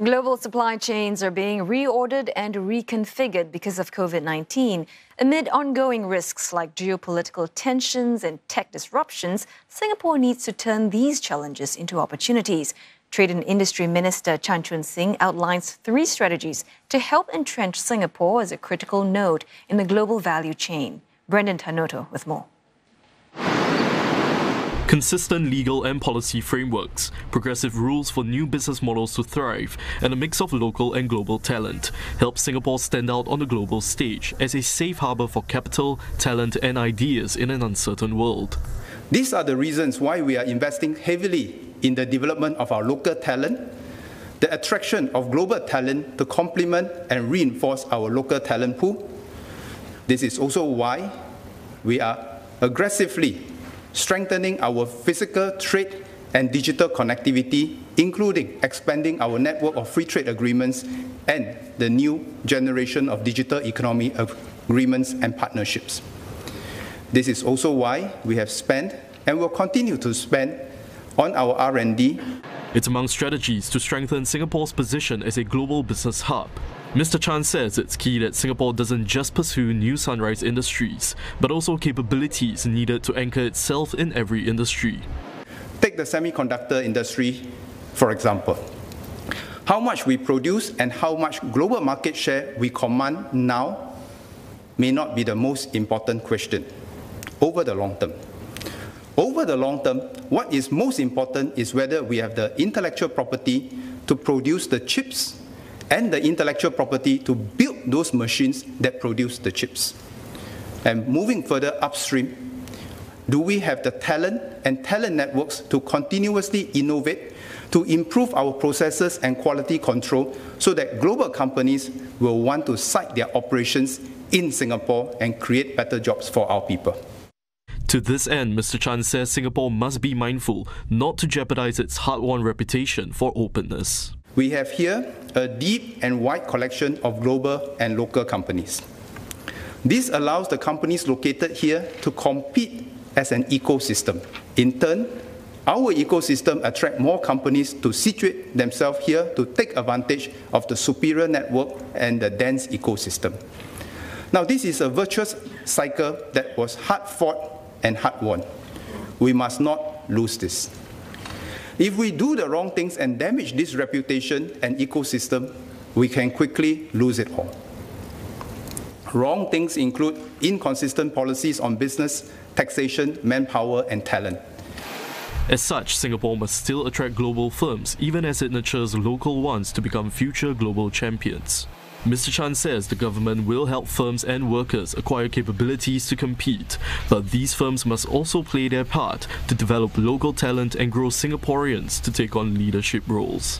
Global supply chains are being reordered and reconfigured because of COVID-19. Amid ongoing risks like geopolitical tensions and tech disruptions, Singapore needs to turn these challenges into opportunities. Trade and Industry Minister Chun Sing outlines 3 strategies to help entrench Singapore as a critical node in the global value chain. Brendan Tanoto with more. Consistent legal and policy frameworks, progressive rules for new business models to thrive, and a mix of local and global talent help Singapore stand out on the global stage as a safe harbour for capital, talent and ideas in an uncertain world. These are the reasons why we are investing heavily in the development of our local talent, the attraction of global talent to complement and reinforce our local talent pool. This is also why we are aggressively strengthening our physical trade and digital connectivity, including expanding our network of free trade agreements and the new generation of digital economy agreements and partnerships. This is also why we have spent and will continue to spend on our R&D. It's among strategies to strengthen Singapore's position as a global business hub. Mr. Chan says it's key that Singapore doesn't just pursue new sunrise industries, but also capabilities needed to anchor itself in every industry. Take the semiconductor industry, for example. How much we produce and how much global market share we command now may not be the most important question over the long term. Over the long term, what is most important is whether we have the intellectual property to produce the chips and the intellectual property to build those machines that produce the chips. And moving further upstream, do we have the talent and talent networks to continuously innovate, to improve our processes and quality control so that global companies will want to site their operations in Singapore and create better jobs for our people? To this end, Mr. Chan says Singapore must be mindful not to jeopardize its hard-won reputation for openness. We have here a deep and wide collection of global and local companies. This allows the companies located here to compete as an ecosystem. In turn, our ecosystem attracts more companies to situate themselves here to take advantage of the superior network and the dense ecosystem. Now, this is a virtuous cycle that was hard-fought and hard-won. We must not lose this. If we do the wrong things and damage this reputation and ecosystem, we can quickly lose it all. Wrong things include inconsistent policies on business, taxation, manpower, and talent. As such, Singapore must still attract global firms, even as it nurtures local ones to become future global champions. Mr. Chan says the government will help firms and workers acquire capabilities to compete, but these firms must also play their part to develop local talent and grow Singaporeans to take on leadership roles.